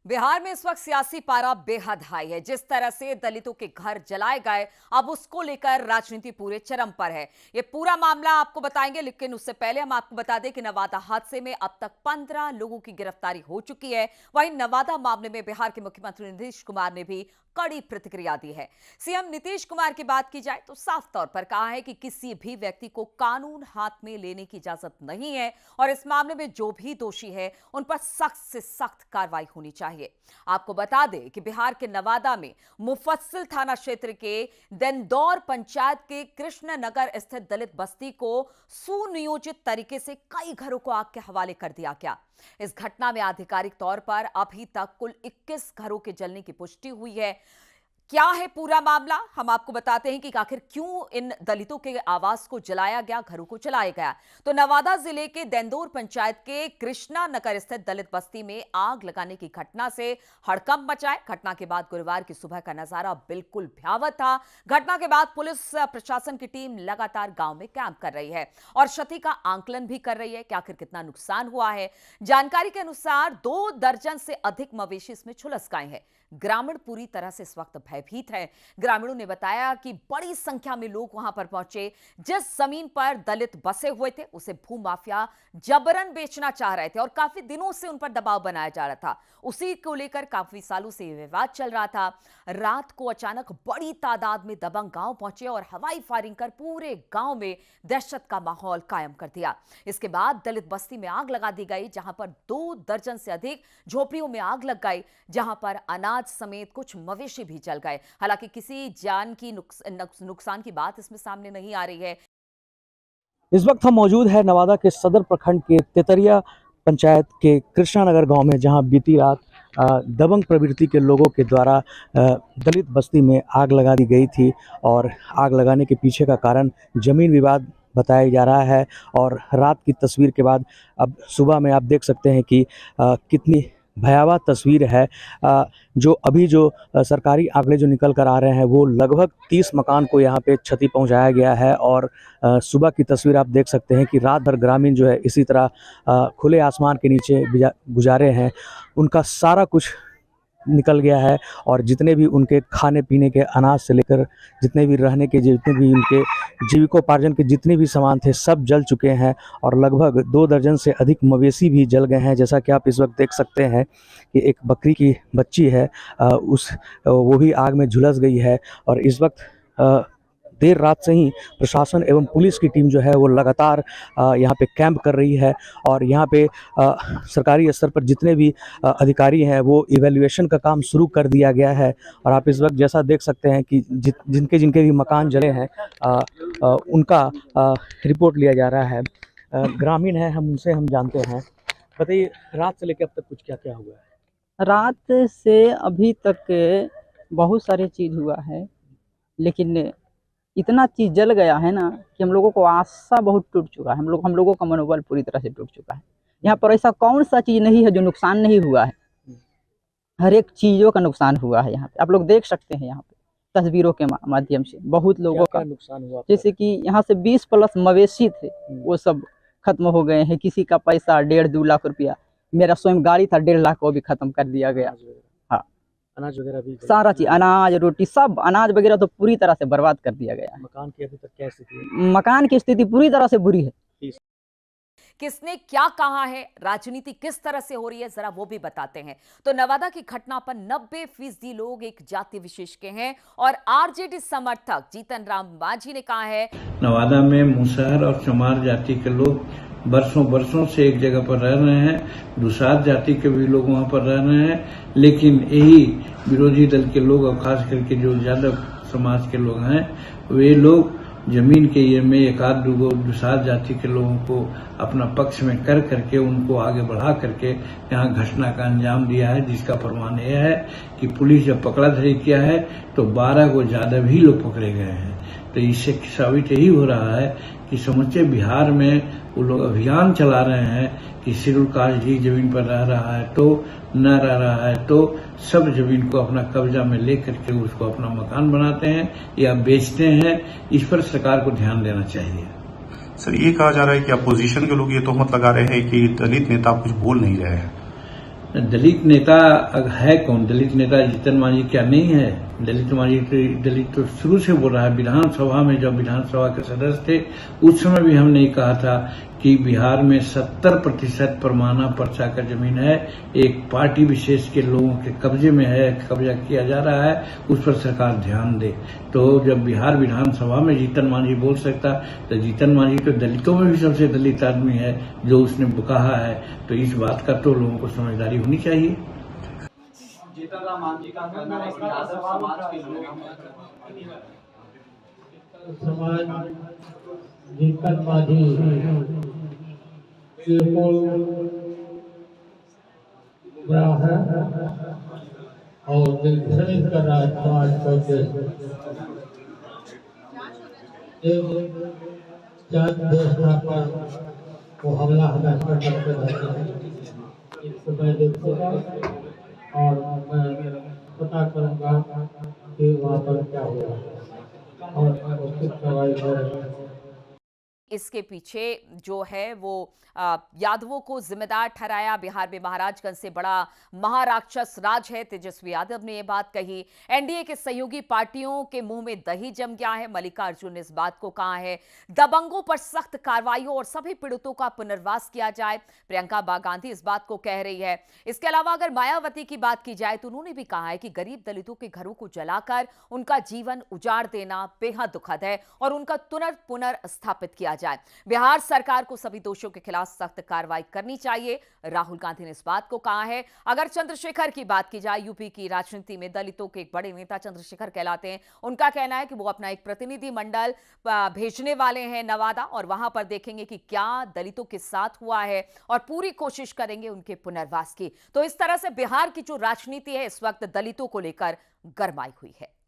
बिहार में इस वक्त सियासी पारा बेहद हाई है। जिस तरह से दलितों के घर जलाए गए, अब उसको लेकर राजनीति पूरे चरम पर है। ये पूरा मामला आपको बताएंगे, लेकिन उससे पहले हम आपको बता दें कि नवादा हादसे में अब तक 15 लोगों की गिरफ्तारी हो चुकी है। वहीं नवादा मामले में बिहार के मुख्यमंत्री नीतीश कुमार ने भी कड़ी प्रतिक्रिया दी है। सीएम नीतीश कुमार की बात की जाए तो साफ तौर पर कहा है कि किसी भी व्यक्ति को कानून हाथ में लेने की इजाजत नहीं है और इस मामले में जो भी दोषी है उन पर सख्त से सख्त कार्रवाई होनी चाहिए। आपको बता दें कि बिहार के नवादा में मुफस्सिल थाना क्षेत्र के देंदौर पंचायत के कृष्ण नगर स्थित दलित बस्ती को सुनियोजित तरीके से कई घरों को आग के हवाले कर दिया गया। इस घटना में आधिकारिक तौर पर अभी तक कुल 21 घरों के जलने की पुष्टि हुई है। क्या है पूरा मामला, हम आपको बताते हैं कि आखिर क्यों इन दलितों के आवास को जलाया गया, घरों को जलाया गया। तो नवादा जिले के देंदौर पंचायत के कृष्णा नगर स्थित दलित बस्ती में आग लगाने की घटना से हड़कंप मचा है। घटना के बाद गुरुवार की सुबह का नजारा बिल्कुल भयावह था। घटना के बाद पुलिस प्रशासन की टीम लगातार गांव में कैंप कर रही है और क्षति का आंकलन भी कर रही है कि आखिर कितना नुकसान हुआ है। जानकारी के अनुसार 2 दर्जन से अधिक मवेशी इसमें झुलस गए हैं। ग्रामीण पूरी तरह से इस वक्त भयभीत हैं। ग्रामीणों ने बताया कि बड़ी संख्या में लोग वहां पर पहुंचे। जिस जमीन पर दलित बसे हुए थे उसे भूमाफिया जबरन बेचना चाह रहे थे और काफी दिनों से उन पर दबाव बनाया जा रहा था। उसी को लेकर काफी सालों से यह विवाद चल रहा था। रात को अचानक बड़ी तादाद में दबंग गांव पहुंचे और हवाई फायरिंग कर पूरे गांव में दहशत का माहौल कायम कर दिया। इसके बाद दलित बस्ती में आग लगा दी गई, जहां पर 2 दर्जन से अधिक झोपड़ियों में आग लग गई, जहां पर अनाज समेत कुछ मवेशी भी जल गए। हालांकि किसी जान की नुकसान की बात इसमें सामने नहीं आ रही है। इस वक्त हम मौजूद है नवादा के सदर प्रखंड के तेतरिया पंचायत के कृष्णा नगर गांव में, जहां बीती रात दबंग प्रवृत्ति के लोगों के द्वारा दलित बस्ती में आग लगा दी गई थी और आग लगाने के पीछे का कारण जमीन विवाद बताया जा रहा है। और रात की तस्वीर के बाद अब सुबह में आप देख सकते हैं कि कितनी भयावह तस्वीर है। जो अभी जो सरकारी आंकड़े जो निकल कर आ रहे हैं वो लगभग 30 मकान को यहाँ पे क्षति पहुँचाया गया है। और सुबह की तस्वीर आप देख सकते हैं कि रात भर ग्रामीण जो है इसी तरह खुले आसमान के नीचे गुजारे हैं। उनका सारा कुछ निकल गया है और जितने भी उनके खाने पीने के अनाज से लेकर जितने भी रहने के, जितने भी उनके जीविकोपार्जन के जितने भी सामान थे सब जल चुके हैं और लगभग 2 दर्जन से अधिक मवेशी भी जल गए हैं। जैसा कि आप इस वक्त देख सकते हैं कि एक बकरी की बच्ची है, वो भी आग में झुलस गई है। और इस वक्त देर रात से ही प्रशासन एवं पुलिस की टीम जो है वो लगातार यहाँ पे कैंप कर रही है और यहाँ पे सरकारी स्तर पर जितने भी अधिकारी हैं वो इवैल्यूएशन का काम शुरू कर दिया गया है। और आप इस वक्त जैसा देख सकते हैं कि जिनके भी मकान जले हैं उनका रिपोर्ट लिया जा रहा है। ग्रामीण है, हम उनसे हम जानते हैं। बताइए, रात से लेकर अब तक कुछ क्या क्या हुआ है? रात से अभी तक बहुत सारी चीज़ हुआ है, लेकिन इतना चीज़ जल गया है ना कि हम लोगों को आशा बहुत टूट चुका है। हम लोगों का मनोबल पूरी तरह से टूट चुका है। यहाँ पर ऐसा कौन सा चीज़ नहीं है जो नुकसान नहीं हुआ है। हर एक चीज़ों का नुकसान हुआ है। यहाँ पे आप लोग देख सकते हैं, यहाँ पे तस्वीरों के माध्यम से बहुत लोगों का नुकसान हुआ। जैसे कि यहाँ से 20 प्लस मवेशी थे, वो सब खत्म हो गए हैं। किसी का पैसा 1.5-2 लाख रुपया, मेरा स्वयं गाड़ी था 1.5 लाख, वो भी खत्म कर दिया गया। अनाज वगैरह भी, सारा चीज, अनाज रोटी सब, अनाज वगैरह तो पूरी तरह से बर्बाद कर दिया गया है। मकान की अभी तक क्या स्थिति है? मकान की स्थिति पूरी तरह से बुरी है। किसने क्या कहा है, राजनीति किस तरह से हो रही है, जरा वो भी बताते हैं। तो नवादा की घटना पर 90% लोग एक जाति विशेष के हैं और आरजेडी समर्थक जीतन राम मांझी ने कहा है, नवादा में मुसहर और चमार जाति के लोग बरसों से एक जगह पर रह रहे हैं। दुसाध जाति के भी लोग वहां पर रह रहे हैं, लेकिन यही विरोधी दल के लोग और खास करके जो यादव समाज के लोग हैं, वे लोग जमीन के ये में 1-2 दुसाध जाति के लोगों को अपना पक्ष में कर करके उनको आगे बढ़ा करके यहाँ घटना का अंजाम दिया है, जिसका प्रमाण यह है कि पुलिस जब पकड़ा धरी किया है तो 12 को ज्यादा भी लोग पकड़े गए हैं। तो इससे साबित यही हो रहा है कि समूचे बिहार में वो लोग अभियान चला रहे हैं कि शेड्यूल कास्ट जी जमीन पर रह रहा है तो न रह रहा है तो सब जमीन को अपना कब्जा में लेकर के उसको अपना मकान बनाते हैं या बेचते हैं। इस पर सरकार को ध्यान देना चाहिए। सर, ये कहा जा रहा है कि अपोजिशन के लोग ये तोहमत लगा रहे हैं कि दलित नेता कुछ बोल नहीं रहे हैं। दलित नेता है कौन? दलित नेता जीतन मांझी क्या नहीं है? दलित तो शुरू से बोल रहा है। विधानसभा में जब विधानसभा के सदस्य थे उस समय भी हमने कहा था कि बिहार में 70% परमाना पर्चा का जमीन है, एक पार्टी विशेष के लोगों के कब्जे में है, कब्जा किया जा रहा है, उस पर सरकार ध्यान दे। तो जब बिहार विधानसभा में जीतन मांझी बोल सकता, तो जीतन मांझी तो दलितों में भी सबसे दलित आदमी है जो उसने कहा है। तो इस बात का तो लोगों को समझदारी होनी चाहिए। जीतन राम मांझी का कहना है कि यादव समाज के लोग समाज जीतन मांझी बिल्कुल बुरा है और निर्घृणित कर रहा है समाज को। जात व्यवस्था पर वो हमला हमेशा करते रहते हैं। इसको मैं देखूंगा और मैं पता करूंगा कि वहाँ पर क्या हुआ और उसकी कार्रवाई करेंगे। इसके पीछे जो है वो यादवों को जिम्मेदार ठहराया। बिहार में महाराजगंज से बड़ा महाराक्षस राज है, तेजस्वी यादव ने यह बात कही। एनडीए के सहयोगी पार्टियों के मुंह में दही जम गया है, मल्लिकार्जुन ने इस बात को कहा है। दबंगों पर सख्त कार्रवाइयों और सभी पीड़ितों का पुनर्वास किया जाए, प्रियंका गांधी इस बात को कह रही है। इसके अलावा अगर मायावती की बात की जाए तो उन्होंने भी कहा है कि गरीब दलितों के घरों को जलाकर उनका जीवन उजाड़ देना बेहद दुखद है और उनका पुनर्स्थापित किया जाए। बिहार सरकार को सभी दोषियों के खिलाफ सख्त कार्रवाई करनी चाहिए, राहुल गांधी ने इस बात को कहा है। अगर चंद्रशेखर की बात की जाए, यूपी की राजनीति में दलितों के एक बड़े नेता चंद्रशेखर कहलाते हैं। उनका कहना है कि वो अपना एक प्रतिनिधि मंडल भेजने वाले हैं नवादा और वहां पर देखेंगे कि क्या दलितों के साथ हुआ है और पूरी कोशिश करेंगे उनके पुनर्वास की। तो इस तरह से बिहार की जो राजनीति है इस वक्त दलितों को लेकर गरमाई हुई है।